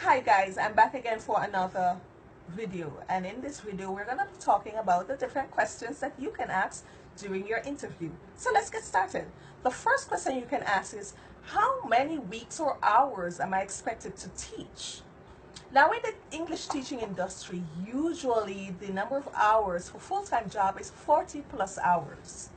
Hi guys, I'm back again for another video, and in this video we're going to be talking about the different questions that you can ask during your interview. So let's get started. The first question you can ask is, how many weeks or hours am I expected to teach? Now in the English teaching industry, usually the number of hours for full-time job is 40 plus hours.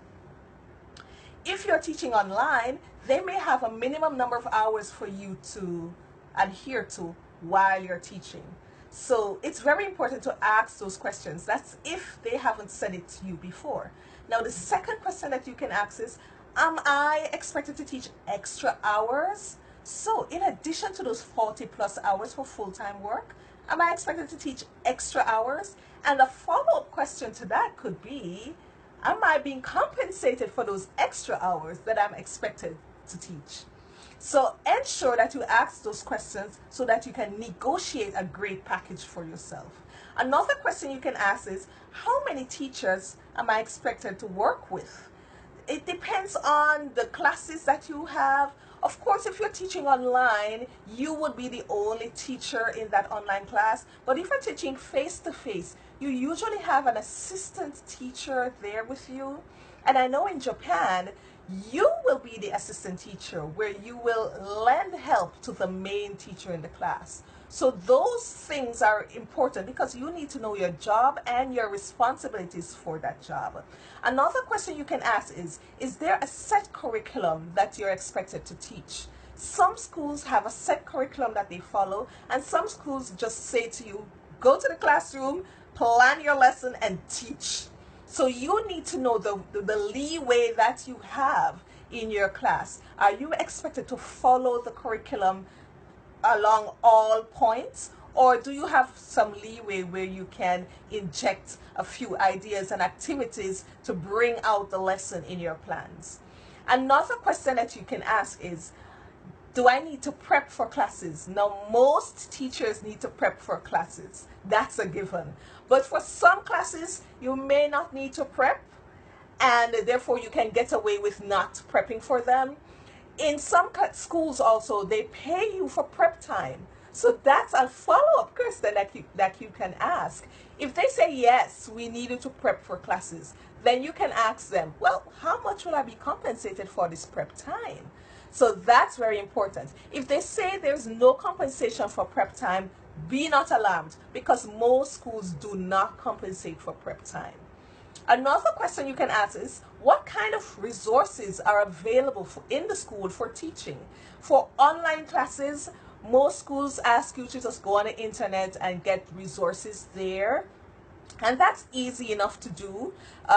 If you're teaching online, they may have a minimum number of hours for you to adhere to while you're teaching. So it's very important to ask those questions. That's if they haven't said it to you before. Now the second question that you can ask is, am I expected to teach extra hours? So in addition to those 40 plus hours for full-time work, am I expected to teach extra hours? And the follow-up question to that could be, am I being compensated for those extra hours that I'm expected to teach? So ensure that you ask those questions so that you can negotiate a great package for yourself. Another question you can ask is, how many teachers am I expected to work with? It depends on the classes that you have. Of course, if you're teaching online, you would be the only teacher in that online class. But if you're teaching face-to-face, you usually have an assistant teacher there with you. And I know in Japan, you will be the assistant teacher where you will lend help to the main teacher in the class. So those things are important because you need to know your job and your responsibilities for that job. Another question you can ask is there a set curriculum that you're expected to teach? Some schools have a set curriculum that they follow, and some schools just say to you, go to the classroom, plan your lesson, and teach. So you need to know the leeway that you have in your class. Are you expected to follow the curriculum along all points, or do you have some leeway where you can inject a few ideas and activities to bring out the lesson in your plans? Another question that you can ask is, do I need to prep for classes? Now, most teachers need to prep for classes. That's a given. But for some classes, you may not need to prep, and therefore you can get away with not prepping for them. In some schools also, they pay you for prep time. So that's a follow-up question that you can ask. If they say, yes, we need you to prep for classes, then you can ask them, well, how much will I be compensated for this prep time? So that's very important. If they say there's no compensation for prep time, be not alarmed, because most schools do not compensate for prep time. Another question you can ask is, what kind of resources are available in the school for teaching? For online classes, most schools ask you to just go on the internet and get resources there. And that's easy enough to do.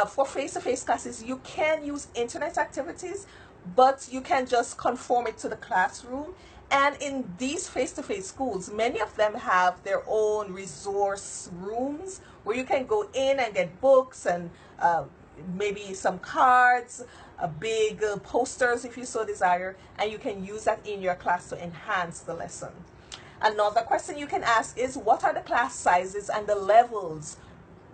For face-to-face classes, you can use internet activities, but you can just conform it to the classroom. And in these face-to-face schools, many of them have their own resource rooms where you can go in and get books and maybe some cards, big posters if you so desire, and you can use that in your class to enhance the lesson. Another question you can ask is, what are the class sizes and the levels?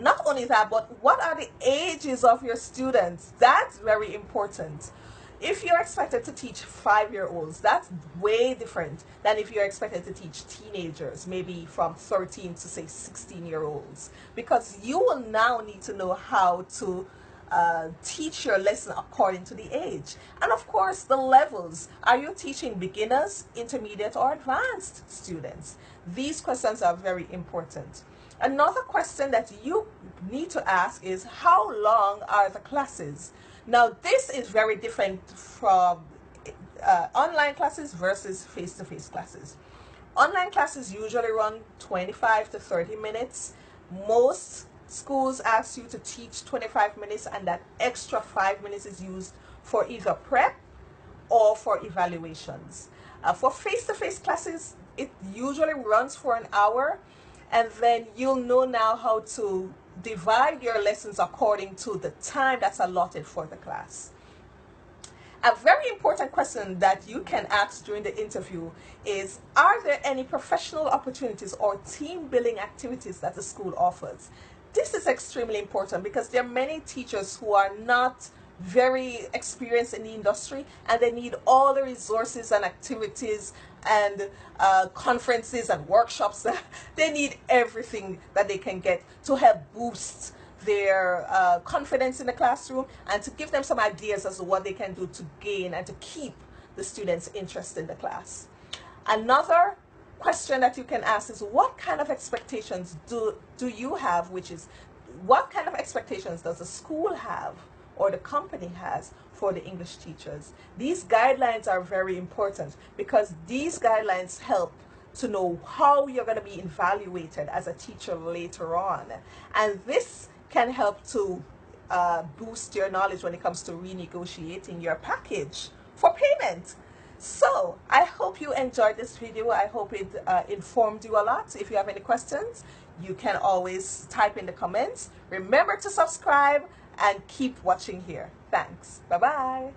Not only that, but what are the ages of your students? That's very important. If you're expected to teach 5-year-olds, that's way different than if you're expected to teach teenagers, maybe from 13 to say 16-year-olds, because you will now need to know how to teach your lesson according to the age. And of course, the levels. Are you teaching beginners, intermediate, or advanced students? These questions are very important. Another question that you need to ask is, how long are the classes? Now, this is very different from online classes versus face-to-face classes. Online classes usually run 25 to 30 minutes. Most schools ask you to teach 25 minutes, and that extra 5 minutes is used for either prep or for evaluations. For face-to-face classes, it usually runs for an hour, and then you'll know now how to divide your lessons according to the time that's allotted for the class. A very important question that you can ask during the interview is, are there any professional opportunities or team building activities that the school offers? This is extremely important because there are many teachers who are not very experienced in the industry, and they need all the resources and activities and conferences and workshops. They need everything that they can get to help boost their confidence in the classroom and to give them some ideas as to what they can do to gain and to keep the students' interest in the class. Another question that you can ask is, what kind of expectations do you have, which is, what kind of expectations does the school have or the company has for the English teachers? These guidelines are very important because these guidelines help to know how you're going to be evaluated as a teacher later on. And this can help to boost your knowledge when it comes to renegotiating your package for payment. So I hope you enjoyed this video. I hope it informed you a lot. If you have any questions, you can always type in the comments. Remember to subscribe and keep watching here. Thanks. Bye-bye.